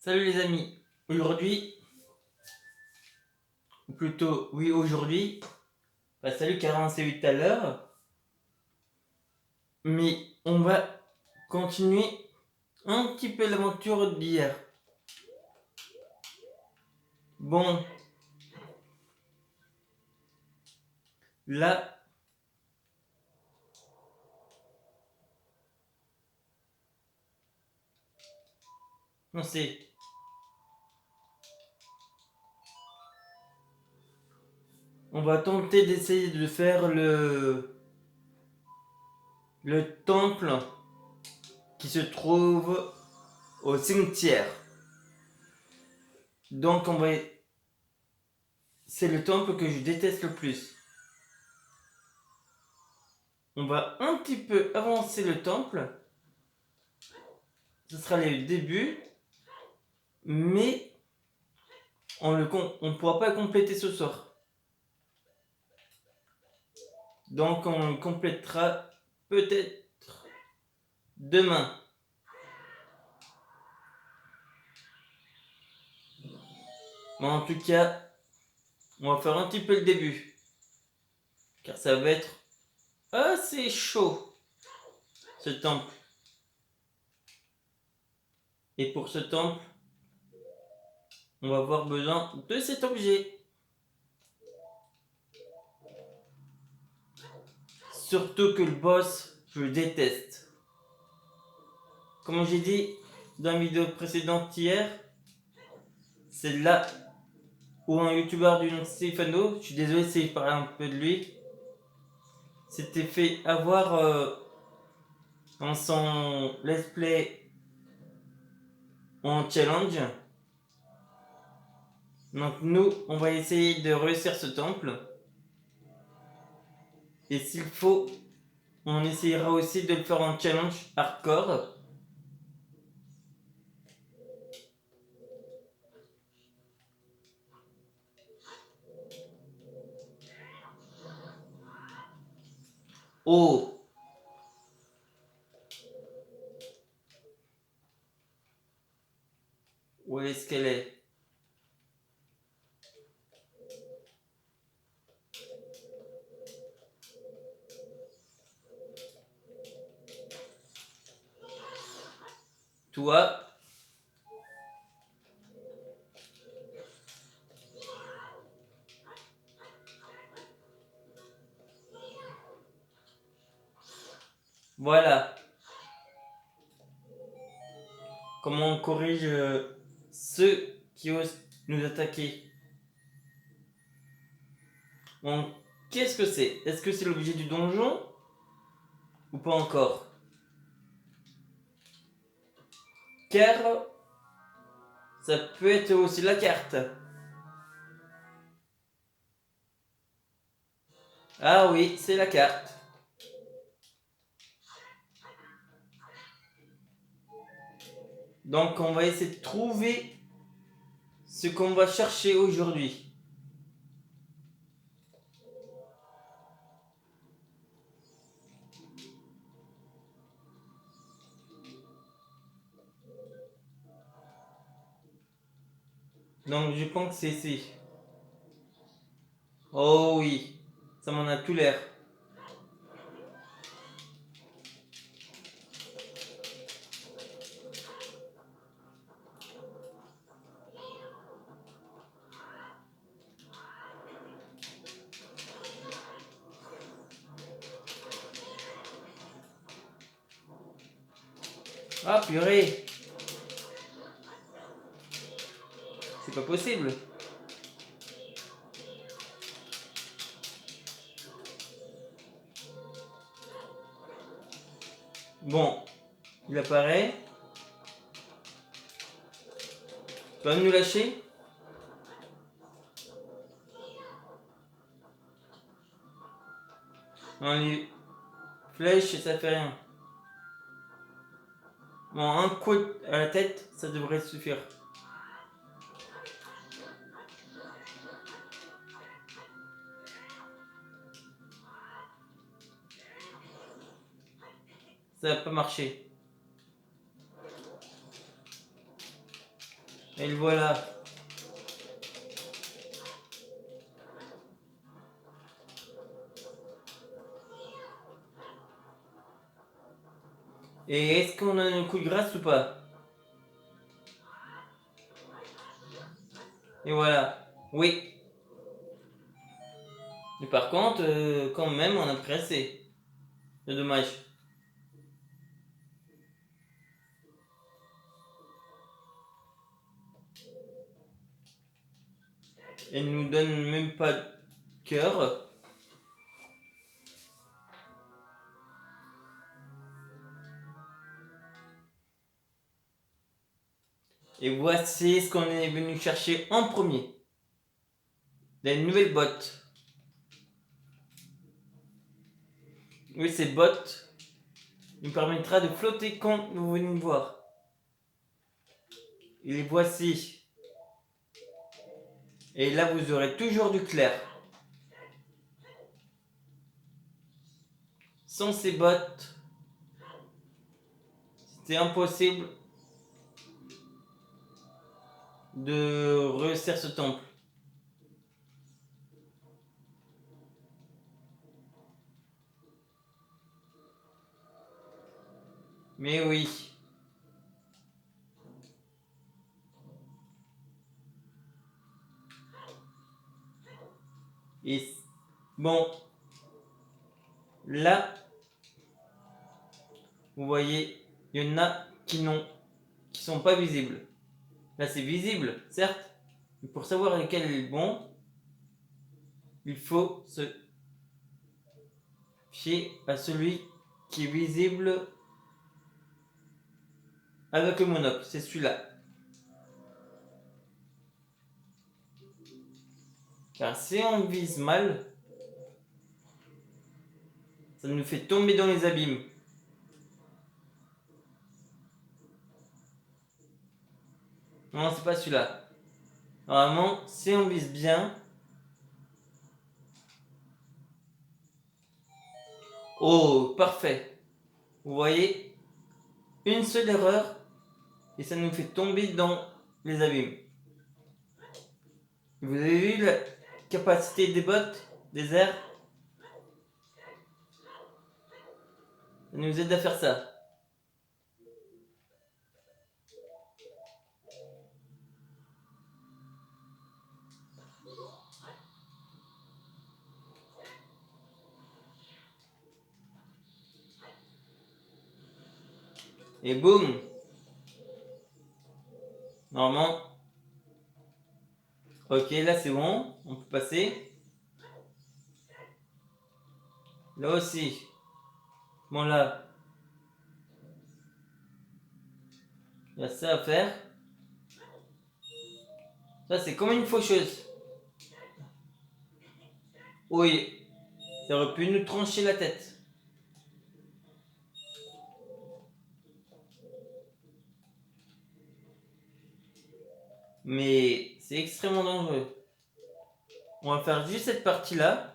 Salut les amis, aujourd'hui, ou plutôt oui aujourd'hui, salut car on s'est vu tout à l'heure, mais on va continuer un petit peu l'aventure d'hier. Bon, là, on sait, on va tenter d'essayer de faire le temple qui se trouve au cimetière. Donc c'est le temple que je déteste le plus. On va un petit peu avancer le temple. Ce sera le début, mais on ne pourra pas compléter ce soir. Donc on le complétera peut-être demain. Mais en tout cas, on va faire un petit peu le début. Car ça va être assez chaud, ce temple. Et pour ce temple, on va avoir besoin de cet objet. Surtout que le boss, je le déteste. Comme j'ai dit dans la vidéo précédente hier, c'est là où un youtubeur du nom de Stefano, je suis désolé si je parle un peu de lui, s'était fait avoir dans son let's play en challenge. Donc nous, on va essayer de réussir ce temple. Et s'il faut, on essayera aussi de le faire en challenge hardcore. Oh! Où est-ce qu'elle est? Toi? Voilà. Comment on corrige ceux qui osent nous attaquer. Bon, qu'est-ce que c'est? Est-ce que c'est l'objet du donjon? Ou pas encore? Car ça peut être aussi la carte. Ah oui, c'est la carte. Donc on va essayer de trouver ce qu'on va chercher aujourd'hui. Donc je pense que c'est ici. Oh oui, ça m'en a tout l'air. Ah purée, c'est pas possible. Bon, il apparaît. Tu vas nous lâcher? Non, les flèches, ça fait rien. Bon, un coup à la tête, ça devrait suffire. Ça va pas marcher. Et le voilà. Et est-ce qu'on a un coup de grâce ou pas? Et voilà. Oui. Mais par contre, quand même, on a pressé. C'est dommage. Elle nous donne même pas de cœur. Et voici ce qu'on est venu chercher en premier. Des nouvelles bottes. Oui, ces bottes nous permettra de flotter quand vous venez me voir. Et les voici. Et là, vous aurez toujours du clair. Sans ces bottes, c'est impossible de réussir ce temple. Mais oui. Et bon, là, vous voyez, il y en a qui sont pas visibles. Là, c'est visible, certes, mais pour savoir lequel est le bon, il faut se fier à celui qui est visible avec le monocle. C'est celui-là. Car si on vise mal, ça nous fait tomber dans les abîmes. Non, c'est pas celui-là. Normalement, si on vise bien... Oh, parfait. Vous voyez, une seule erreur et ça nous fait tomber dans les abîmes. Vous avez vu la capacité des bottes, des airs? Ça nous aide à faire ça. Et boum! Normalement. Ok, là c'est bon. On peut passer. Là aussi. Bon là. Il y a ça à faire. Ça c'est comme une faucheuse. Oui. Ça aurait pu nous trancher la tête. Mais c'est extrêmement dangereux. On va faire juste cette partie-là.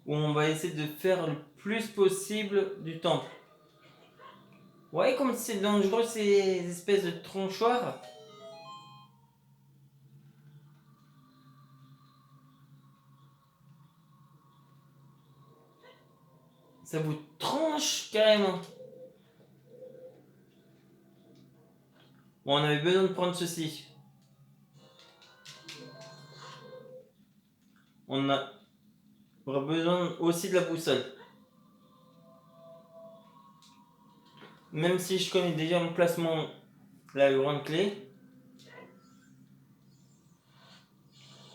Où on va essayer de faire le plus possible du temple. Ouais, comme c'est dangereux ces espèces de tronchoirs. Ça vous tranche carrément. Bon, on avait besoin de prendre ceci. On aura besoin aussi de la boussole. Même si je connais déjà mon placement, la grande clé.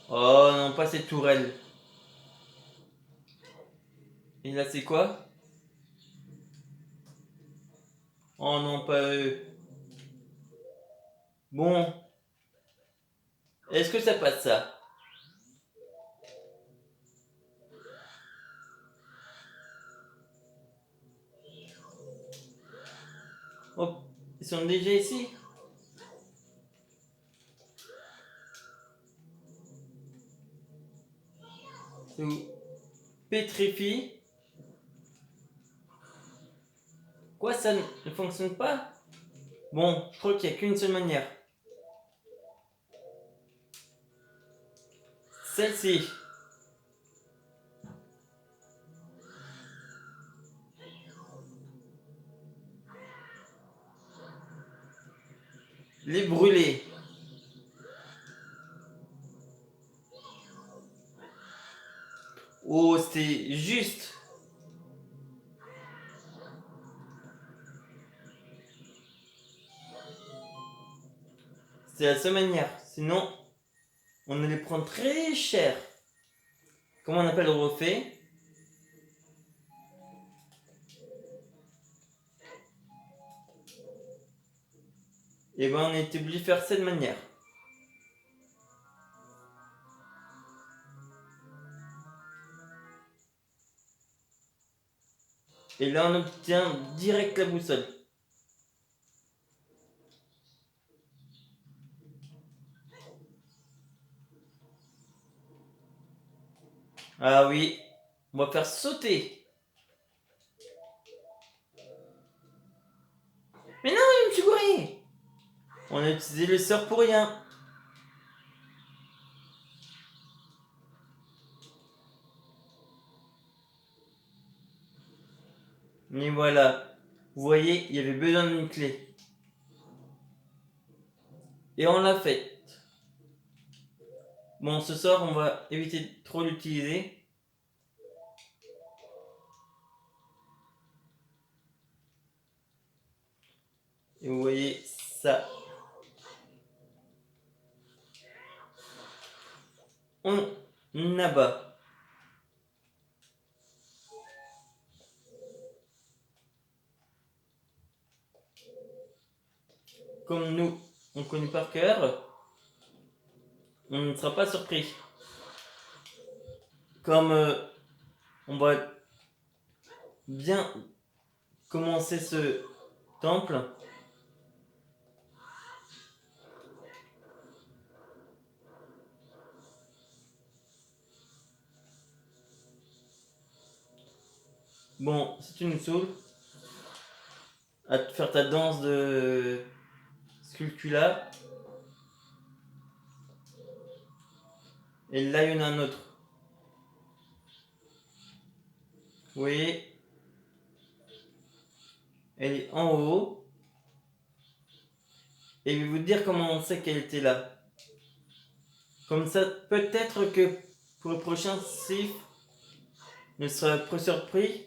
Oh non, pas cette tourelle. Et là, c'est quoi? Oh non, pas eux. Bon. Est-ce que ça passe ça? Oh, ils sont déjà ici? se pétrifie. Quoi, ça ne fonctionne pas? Bon, je crois qu'il n'y a qu'une seule manière. Celle-ci. Les brûler. Oh, c'était juste. C'est la seule manière. Sinon, on allait prendre très cher. Comment on appelle le refait? Et ben on est obligé de faire cette manière. Et là on obtient direct la boussole. Ah oui, on va faire sauter. Mais non, il me suis gouré. On a utilisé le sort pour rien. Mais voilà, vous voyez, il y avait besoin d'une clé. Et on l'a fait. Bon, ce sort, on va éviter de trop l'utiliser. Et vous voyez ça. On abat. Comme nous, on connaît par cœur, on ne sera pas surpris. Comme on va bien commencer ce temple. Bon, si tu nous saoules à te faire ta danse de Sculptula, et là il y en a un autre. Vous voyez, elle est en haut. Et je vais vous dire comment on sait qu'elle était là. Comme ça, peut-être que pour le prochain Sif ne sera pas surpris.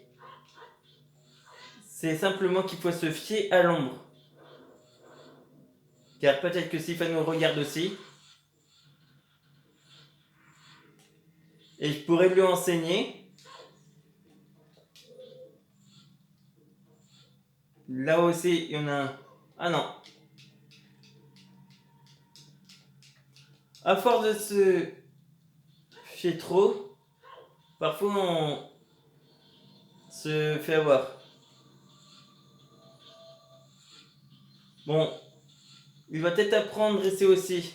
C'est simplement qu'il faut se fier à l'ombre. Car peut-être que Sif nous regarde aussi. Et je pourrais lui enseigner. Là aussi, il y en a un. Ah non. À force de se fier trop, parfois on se fait avoir. Bon, il va peut-être apprendre à rester aussi.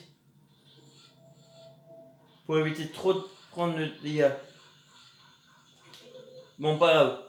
Pour éviter trop de prendre le dégât. Bon, pas grave.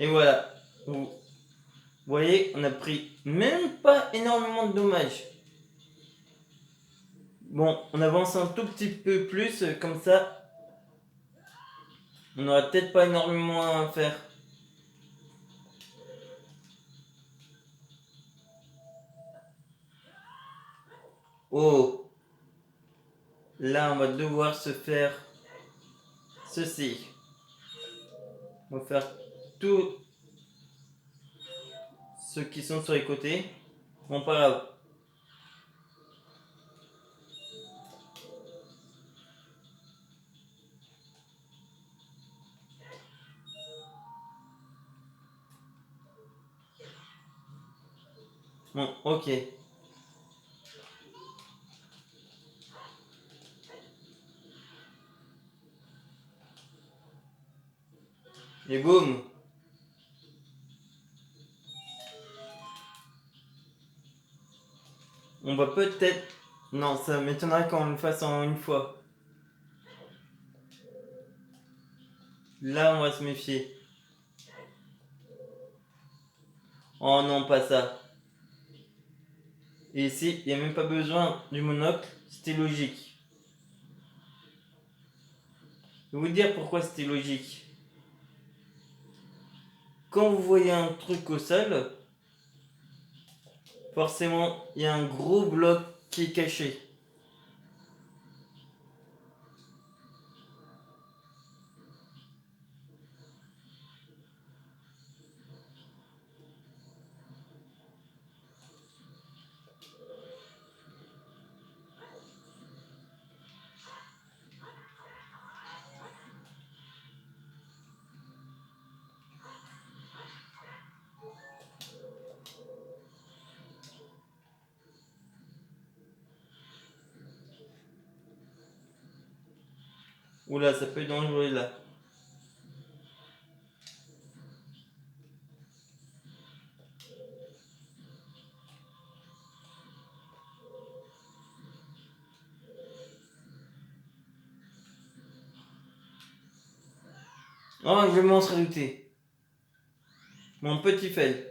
Et voilà. Vous voyez, on a pris même pas énormément de dommages. Bon, on avance un tout petit peu plus, comme ça. On n'aura peut-être pas énormément à faire. Oh. Là, on va devoir se faire ceci. On va faire tous ceux qui sont sur les côtés. Bon, pas grave. Bon, ok. Et boum. On va peut-être... Non, ça m'étonnerait qu'on le fasse en une fois. Là, on va se méfier. Oh non, pas ça. Et ici, il n'y a même pas besoin du monocle. C'était logique. Je vais vous dire pourquoi c'était logique. Quand vous voyez un truc au sol, forcément, il y a un gros bloc qui est caché. Oula, ça peut être dangereux là. Oh, je m'en serais douté. Mon petit fail.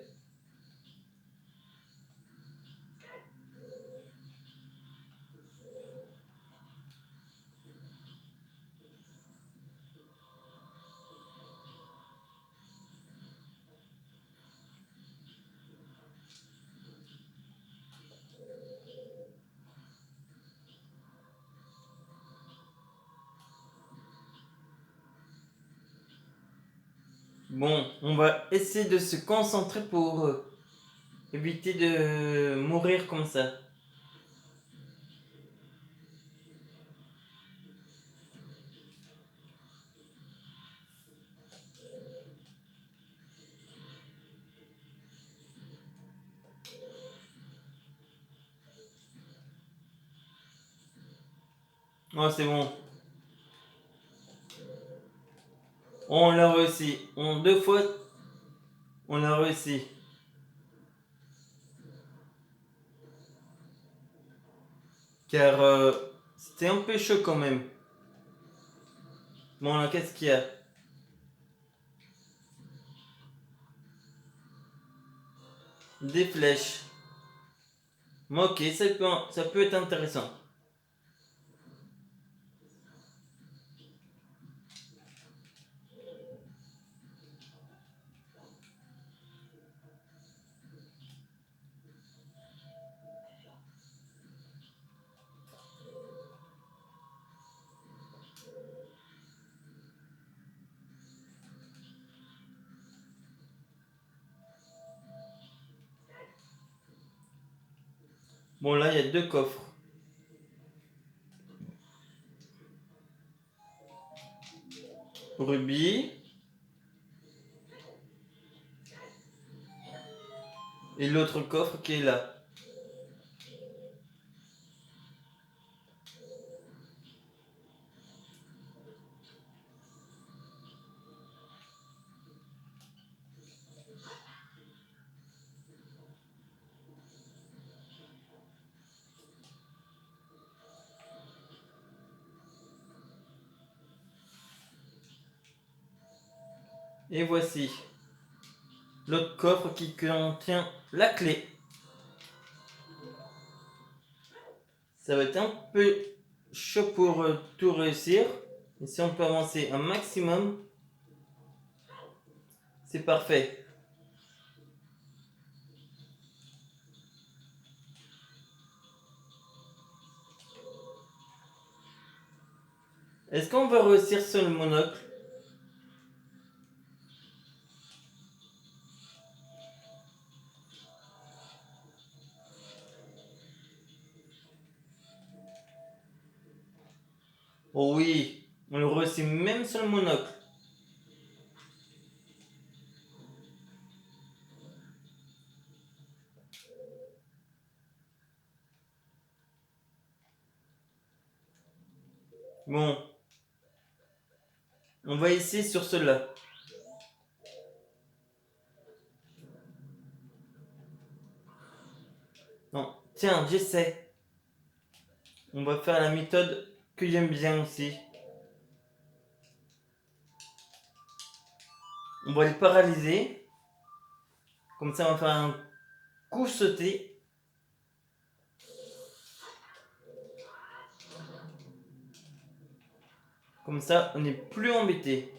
Bon, on va essayer de se concentrer pour éviter de mourir comme ça. Oh, c'est bon. On l'a réussi. En 2 fois, on l'a réussi. Car c'était un peu chaud quand même. Bon, là, qu'est-ce qu'il y a? Des flèches. Ok, ça peut être intéressant. Bon, là, il y a 2 coffres. Rubis. Et l'autre coffre qui est là. Et voici l'autre coffre qui contient la clé. Ça va être un peu chaud pour tout réussir. Et si on peut avancer un maximum, c'est parfait. Est-ce qu'on va réussir sur le monocle? Oh oui, on le réussit même sur le monocle. Bon, on va essayer sur cela. Non, tiens, j'essaie. On va faire la méthode que j'aime bien aussi. On va les paralyser. Comme ça, on va faire un coup sauté. Comme ça, on n'est plus embêté.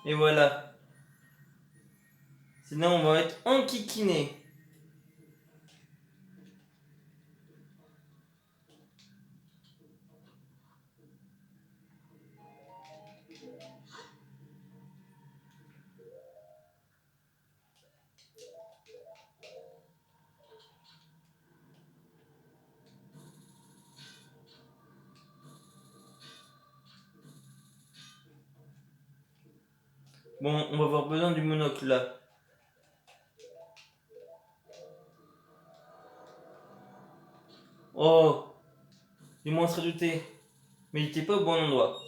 Et voilà. Sinon, on va être enquiquiné. Bon, on va avoir besoin du monocle là. Oh, il m'en serait douté. Mais il était pas au bon endroit.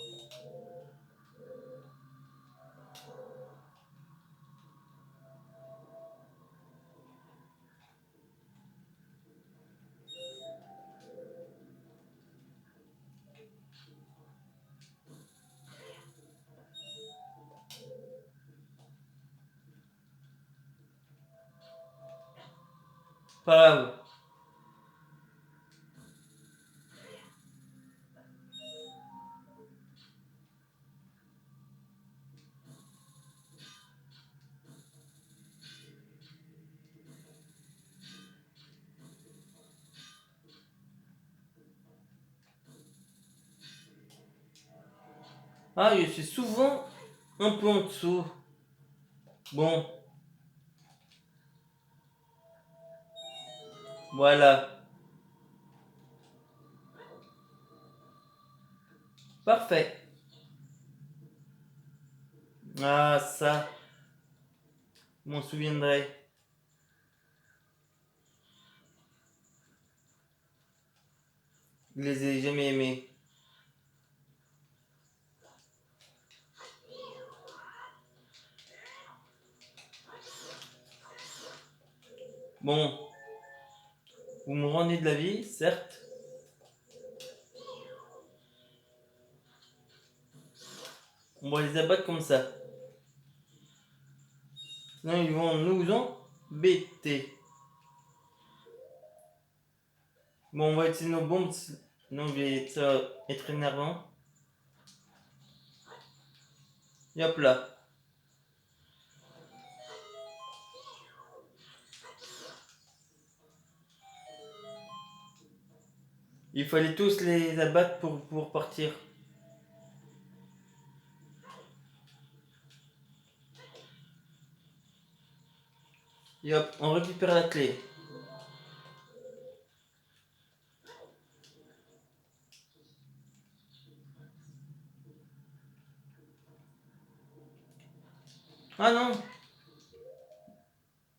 Pas grave. Ah, je suis souvent un peu en dessous. Bon, voilà. Parfait. Ah, ça, je m'en souviendrai. Je les ai jamais aimés. Bon, vous me rendez de la vie, certes. On va les abattre comme ça. Sinon, ils vont nous embêter. Bon, on va utiliser nos bombes. Sinon, ça va être énervant. Et hop là. Il fallait tous les abattre pour partir. Et hop, on récupère la clé. Ah non.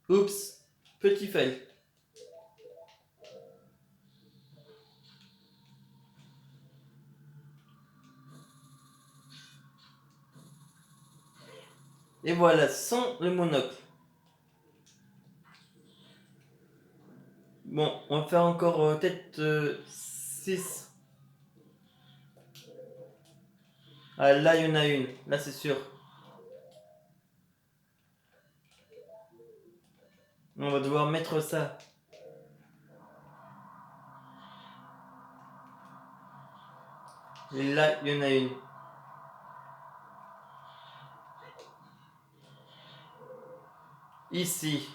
Oups. Petit fail. Et voilà, sans le monocle. Bon, on va faire encore peut-être 6. Ah là, il y en a une. Là, c'est sûr. On va devoir mettre ça. Et là, il y en a une. Ici.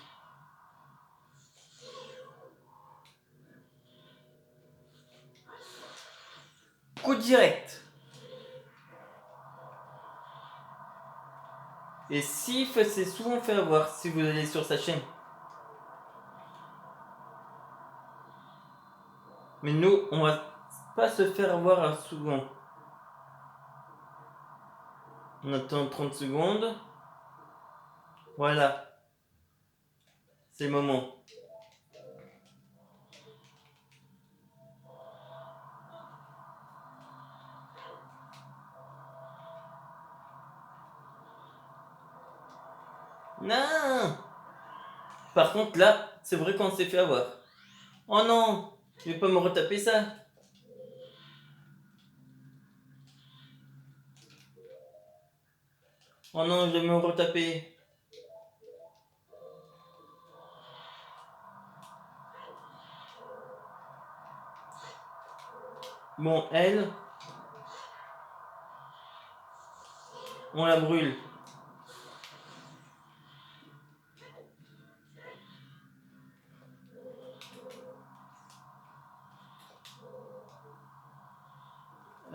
Coup direct. Et Sif s'est souvent fait avoir si vous allez sur sa chaîne. Mais nous, on va pas se faire voir un second. On attend 30 secondes. Voilà. C'est le moment. Non. Par contre là, c'est vrai qu'on s'est fait avoir. Oh non, je vais pas me retaper ça. Oh non, je vais me retaper. Bon, elle, on la brûle.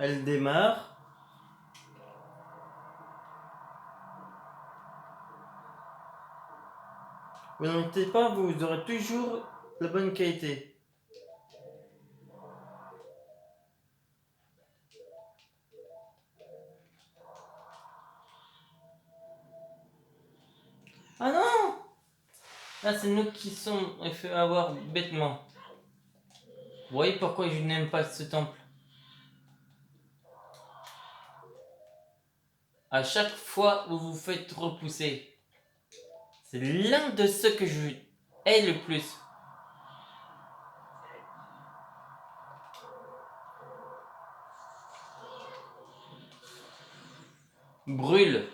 Elle démarre. Vous n'inquiétez pas, vous aurez toujours la bonne qualité. Ah non! Là, c'est nous qui sommes fait avoir bêtement. Vous voyez pourquoi je n'aime pas ce temple? À chaque fois vous vous faites repousser. C'est l'un de ceux que je hais le plus. Brûle.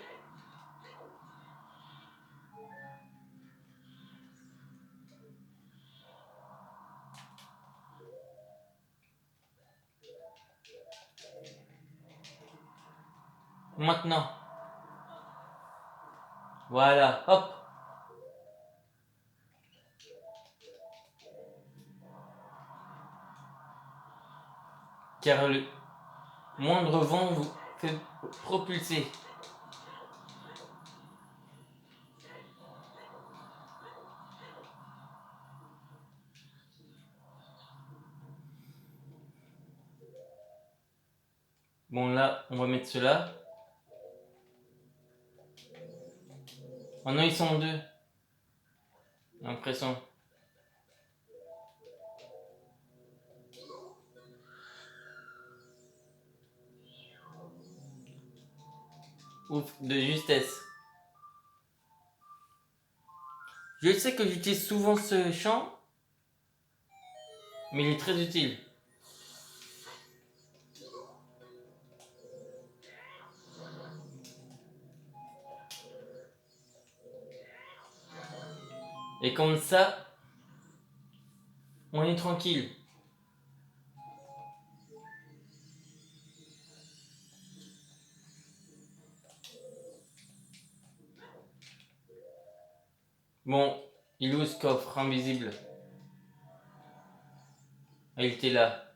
Maintenant. Voilà, hop. Car le moindre vent vous fait propulser. Bon là, on va mettre cela. Oh non, ils sont deux. L'impression. Ouf, de justesse. Je sais que j'utilise souvent ce champ, mais il est très utile. Et comme ça, on est tranquille. Bon, il est où ce coffre invisible? Ah, il était là.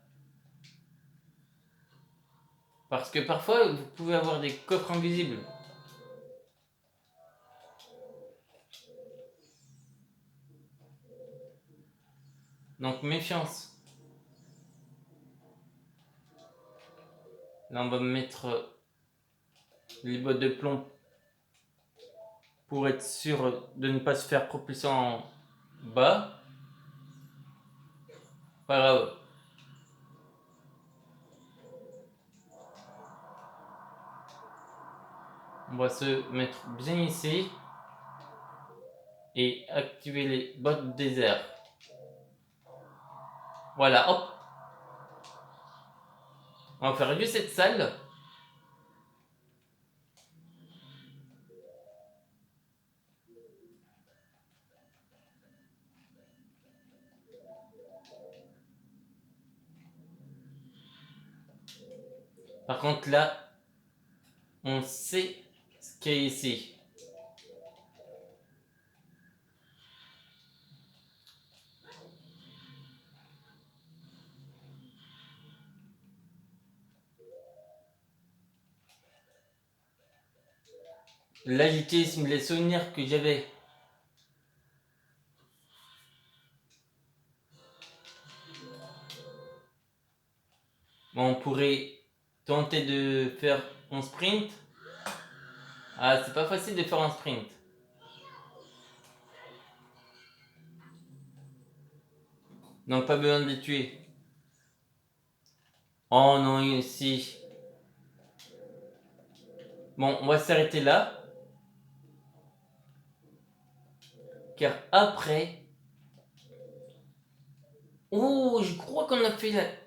Parce que parfois, vous pouvez avoir des coffres invisibles. Donc méfiance. Là, on va mettre les bottes de plomb pour être sûr de ne pas se faire propulser en bas. Pas grave. On va se mettre bien ici et activer les bottes désert. Voilà, hop. On va faire juste cette salle. Par contre là, on sait ce qu'il y a ici. L'agitisme, les souvenirs que j'avais. Bon, on pourrait tenter de faire un sprint. Ah, c'est pas facile de faire un sprint. Donc pas besoin de les tuer. Oh non, ici. Bon, on va s'arrêter là. Car après... Oh, je crois qu'on a fait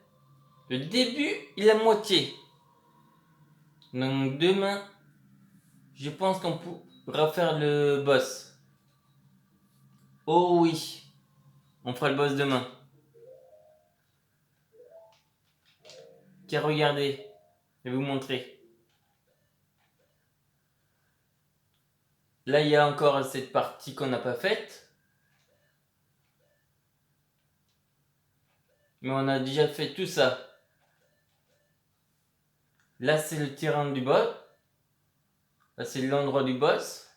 le début et la moitié. Donc demain, je pense qu'on pourra faire le boss. Oh oui, on fera le boss demain. Car regardez, je vais vous montrer. Là, il y a encore cette partie qu'on n'a pas faite. Mais on a déjà fait tout ça. Là, c'est le terrain du boss. Là, c'est l'endroit du boss.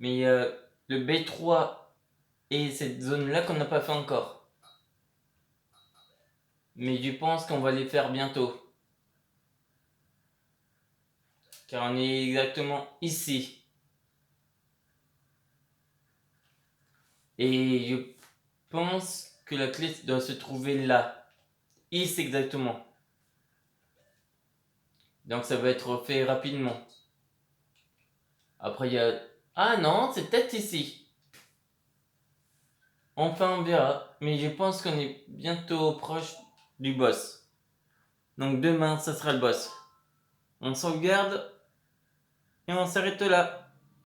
Mais il y a le B3 et cette zone-là qu'on n'a pas fait encore. Mais je pense qu'on va les faire bientôt. Car on est exactement ici. Et je pense que la clé doit se trouver là. Ici exactement. Donc ça va être fait rapidement. Après il y a... Ah non, c'est peut-être ici. Enfin on verra. Mais je pense qu'on est bientôt proche du boss. Donc demain ça sera le boss. On sauvegarde et on s'arrête là.